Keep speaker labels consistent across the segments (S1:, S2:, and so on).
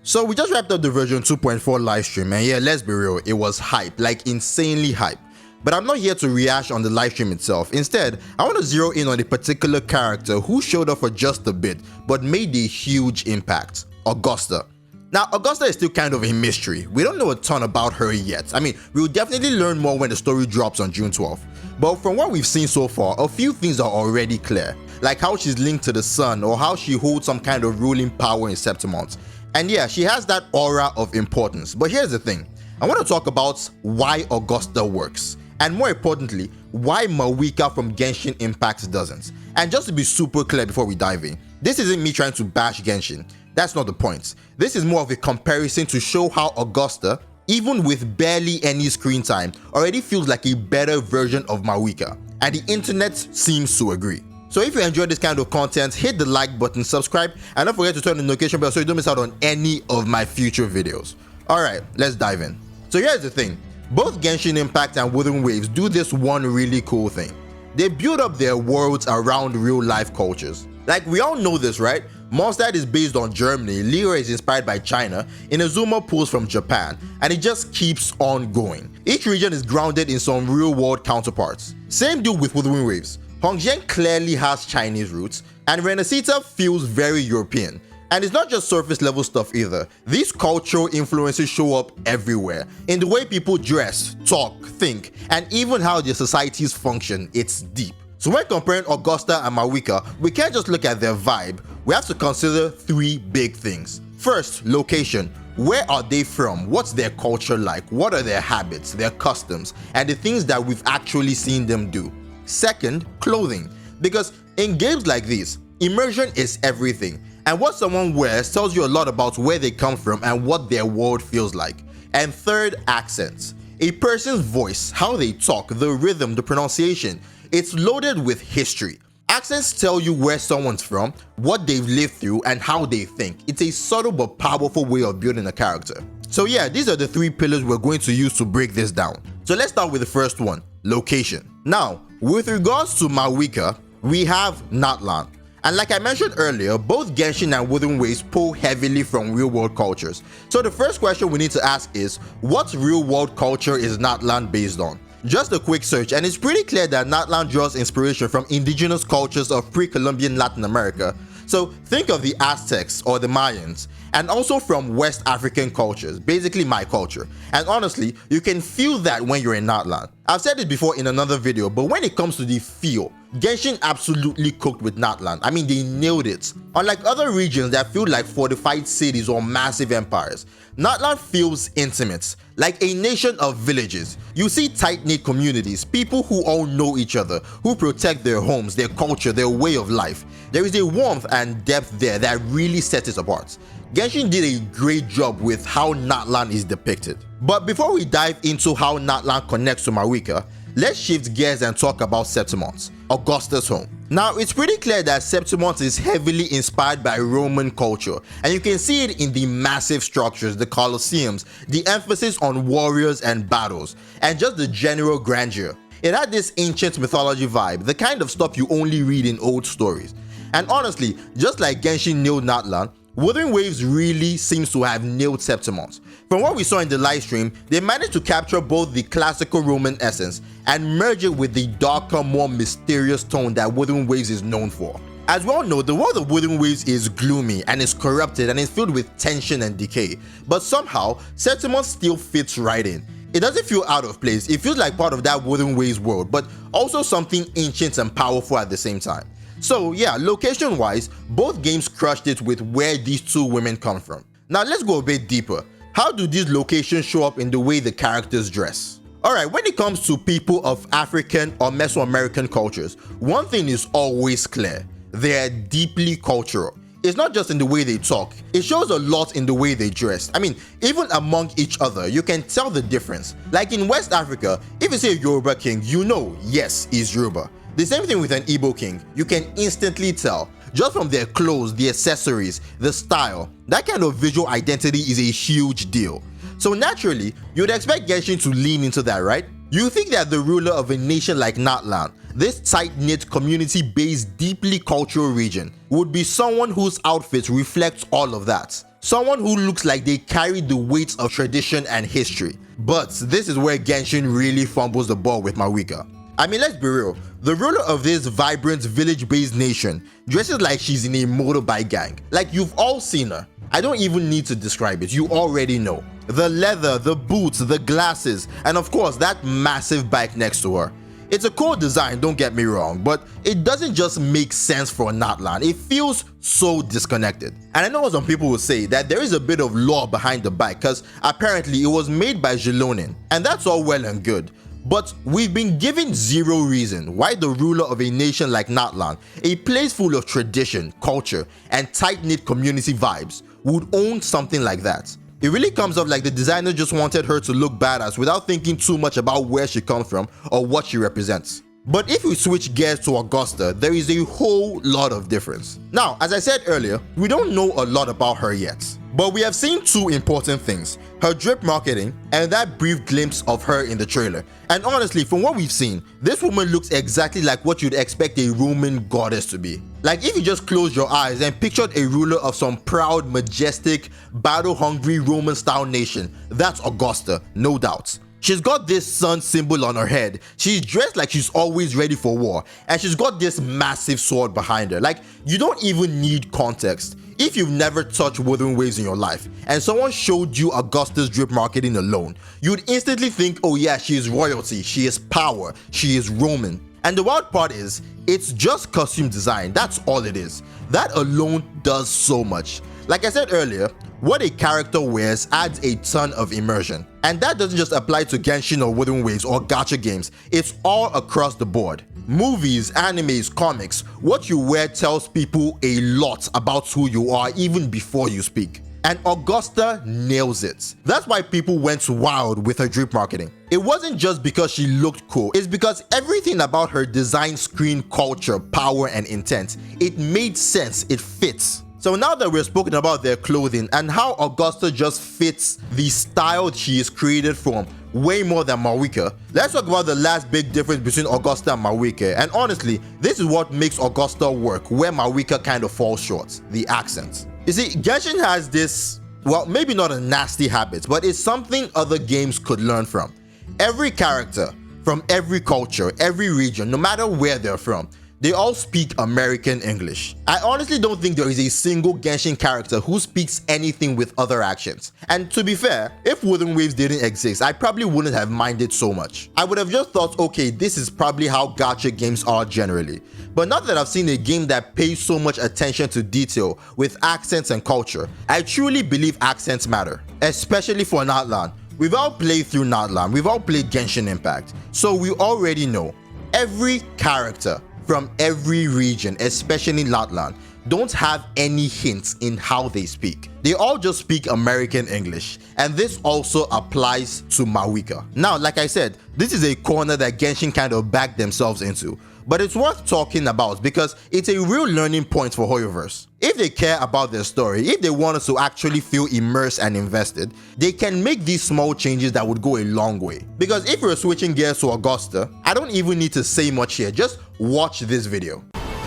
S1: So we just wrapped up the version 2.4 livestream, and yeah, let's be real, it was hype, like insanely hype. But I'm not here to rehash on the livestream itself. Instead, I want to zero in on a particular character who showed up for just a bit, but made a huge impact: Augusta. Now, Augusta is still kind of a mystery. We don't know a ton about her yet. I mean, we'll definitely learn more when the story drops on June 12th. But from what we've seen so far, a few things are already clear, like how she's linked to the sun or how she holds some kind of ruling power in Septimont. And yeah, she has that aura of importance. But here's the thing, I want to talk about why Augusta works, and more importantly, why Mawika from Genshin Impact doesn't. And just to be super clear before we dive in, this isn't me trying to bash Genshin. That's not the point. This is more of a comparison to show how Augusta, even with barely any screen time, already feels like a better version of Mawika. And the internet seems to agree. So if you enjoy this kind of content, hit the like button, subscribe, and don't forget to turn the notification bell so you don't miss out on any of my future videos. Alright, let's dive in. So here's the thing, both Genshin Impact and Wuthering Waves do this one really cool thing. They build up their worlds around real life cultures. Like, we all know this, right? Mondstadt is based on Germany, Liyue is inspired by China, Inazuma pulls from Japan, and it just keeps on going. Each region is grounded in some real world counterparts. Same deal with Wuthering Waves. Hongjiang clearly has Chinese roots, and Renacita feels very European. And it's not just surface level stuff either. These cultural influences show up everywhere. In the way people dress, talk, think, and even how their societies function, it's deep. So when comparing Augusta and Mawika, we can't just look at their vibe, we have to consider three big things. First, location. Where are they from? What's their culture like? What are their habits, their customs, and the things that we've actually seen them do? Second, clothing. Because in games like these, immersion is everything, and what someone wears tells you a lot about where they come from and what their world feels like. And third, accents. A person's voice, how they talk, the rhythm, the pronunciation, it's loaded with history. Accents tell you where someone's from, what they've lived through, and how they think. It's a subtle but powerful way of building a character. So yeah, these are the three pillars we're going to use to break this down. So let's start with the first one, location. Now, with regards to Mawika, we have Natlan. And like I mentioned earlier, both Genshin and Wuthering Waves pull heavily from real-world cultures. So the first question we need to ask is, what real-world culture is Natlan based on? Just a quick search, and it's pretty clear that Natlan draws inspiration from indigenous cultures of pre-Columbian Latin America. So think of the Aztecs or the Mayans, and also from West African cultures, basically my culture. And honestly, you can feel that when you're in Natlan. I've said it before in another video, but when it comes to the feel, Genshin absolutely cooked with Natlan. I mean, they nailed it. Unlike other regions that feel like fortified cities or massive empires, Natlan feels intimate, like a nation of villages. You see tight-knit communities, people who all know each other, who protect their homes, their culture, their way of life. There is a warmth and depth there that really sets it apart. Genshin did a great job with how Natlan is depicted. But before we dive into how Natlan connects to Mawika, let's shift gears and talk about Septimont, Augusta's home. Now, it's pretty clear that Septimont is heavily inspired by Roman culture, and you can see it in the massive structures, the Colosseums, the emphasis on warriors and battles, and just the general grandeur. It had this ancient mythology vibe, the kind of stuff you only read in old stories. And honestly, just like Genshin nailed Natlan, Wuthering Waves really seems to have nailed Septimont. From what we saw in the livestream, they managed to capture both the classical Roman essence and merge it with the darker, more mysterious tone that Wuthering Waves is known for. As we all know, the world of Wuthering Waves is gloomy and is corrupted and is filled with tension and decay, but somehow, Septimont still fits right in. It doesn't feel out of place, it feels like part of that Wuthering Waves world, but also something ancient and powerful at the same time. So yeah, location wise, both games crushed it with where these two women come from. Now let's go a bit deeper. How do these locations show up in the way the characters dress? Alright, when it comes to people of African or Mesoamerican cultures, one thing is always clear. They are deeply cultural. It's not just in the way they talk, it shows a lot in the way they dress. I mean, even among each other, you can tell the difference. Like in West Africa, if you say Yoruba king, you know, yes, he's Yoruba. The same thing with an Igbo king, you can instantly tell, just from their clothes, the accessories, the style. That kind of visual identity is a huge deal. So naturally, you'd expect Genshin to lean into that, right? You think that the ruler of a nation like Natlan, this tight-knit, community-based, deeply cultural region, would be someone whose outfits reflect all of that. Someone who looks like they carry the weight of tradition and history. But this is where Genshin really fumbles the ball with Mawika. I mean, let's be real, the ruler of this vibrant village-based nation dresses like she's in a motorbike gang. Like, you've all seen her. I don't even need to describe it, you already know. The leather, the boots, the glasses, and of course that massive bike next to her. It's a cool design, don't get me wrong, but it doesn't just make sense for Natlan. It feels so disconnected. And I know some people will say that there is a bit of lore behind the bike because apparently it was made by Zilonin, and that's all well and good. But we've been given zero reason why the ruler of a nation like Natlan, a place full of tradition, culture, and tight-knit community vibes, would own something like that. It really comes off like the designer just wanted her to look badass without thinking too much about where she comes from or what she represents. But if we switch gears to Augusta, there is a whole lot of difference. Now, as I said earlier, we don't know a lot about her yet, but we have seen two important things: her drip marketing and that brief glimpse of her in the trailer. And honestly, from what we've seen, this woman looks exactly like what you'd expect a Roman goddess to be. Like, if you just closed your eyes and pictured a ruler of some proud, majestic, battle-hungry Roman-style nation, that's Augusta, no doubt. She's got this sun symbol on her head, she's dressed like she's always ready for war, and she's got this massive sword behind her. Like, you don't even need context. If you've never touched Wuthering Waves in your life, and someone showed you Augusta's drip marketing alone, you'd instantly think, oh yeah, she is royalty, she is power, she is Roman. And the wild part is, it's just costume design, that's all it is. That alone does so much. Like I said earlier, what a character wears adds a ton of immersion. And that doesn't just apply to Genshin or Wuthering Waves or gacha games, it's all across the board. Movies, animes, comics, what you wear tells people a lot about who you are even before you speak. And Augusta nails it. That's why people went wild with her drip marketing. It wasn't just because she looked cool, it's because everything about her design screamed culture, power, and intent. It made sense, it fits. So now that we've spoken about their clothing and how Augusta just fits the style she is created from way more than Mawika, let's talk about the last big difference between Augusta and Mawika. And honestly, this is what makes Augusta work where Mawika kind of falls short: the accent. You see, Genshin has this, well, maybe not a nasty habit, but it's something other games could learn from. Every character from every culture, every region, no matter where they're from, they all speak American English. I honestly don't think there is a single Genshin character who speaks anything with other accents. And to be fair, if Wuthering Waves didn't exist, I probably wouldn't have minded so much. I would have just thought, okay, this is probably how gacha games are generally. But now that I've seen a game that pays so much attention to detail with accents and culture, I truly believe accents matter, especially for Natlan. We've all played through Natlan, we've all played Genshin Impact, so we already know every character from every region, especially Natlan, don't have any hints in how they speak. They all just speak American English, and this also applies to Mawika. Now, like I said, this is a corner that Genshin kind of backed themselves into, but it's worth talking about because it's a real learning point for HoYoverse. If they care about their story, if they want us to actually feel immersed and invested, they can make these small changes that would go a long way. Because if we're switching gears to Augusta, I don't even need to say much here, just watch this video.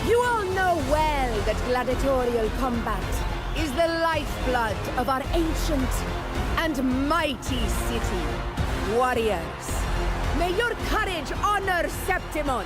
S2: You all know well that gladiatorial combat is the lifeblood of our ancient and mighty city. Warriors, may your courage honor Septimont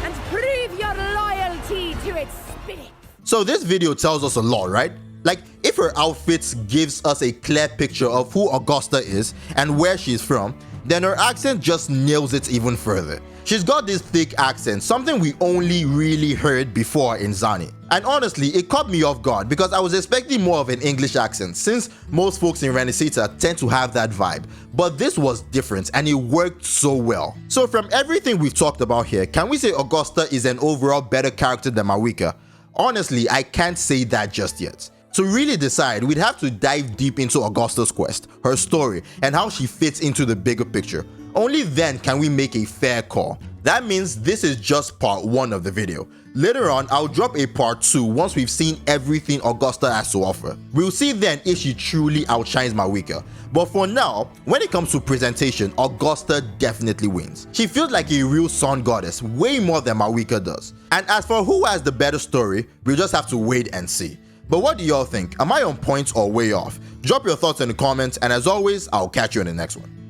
S2: and prove your loyalty to its spirit.
S1: So this video tells us a lot, right? Like, if her outfit gives us a clear picture of who Augusta is and where she's from, then her accent just nails it even further. She's got this thick accent, something we only really heard before in Zani. And honestly, it caught me off guard because I was expecting more of an English accent since most folks in Renesita tend to have that vibe. But this was different and it worked so well. So from everything we've talked about here, can we say Augusta is an overall better character than Mawika? Honestly, I can't say that just yet. To really decide, we'd have to dive deep into Augusta's quest, her story, and how she fits into the bigger picture. Only then can we make a fair call. That means this is just part 1 of the video. Later on, I'll drop a part 2 once we've seen everything Augusta has to offer. We'll see then if she truly outshines Mawika. But for now, when it comes to presentation, Augusta definitely wins. She feels like a real sun goddess, way more than Mawika does. And as for who has the better story, we'll just have to wait and see. But what do y'all think? Am I on point or way off? Drop your thoughts in the comments, and as always, I'll catch you in the next one.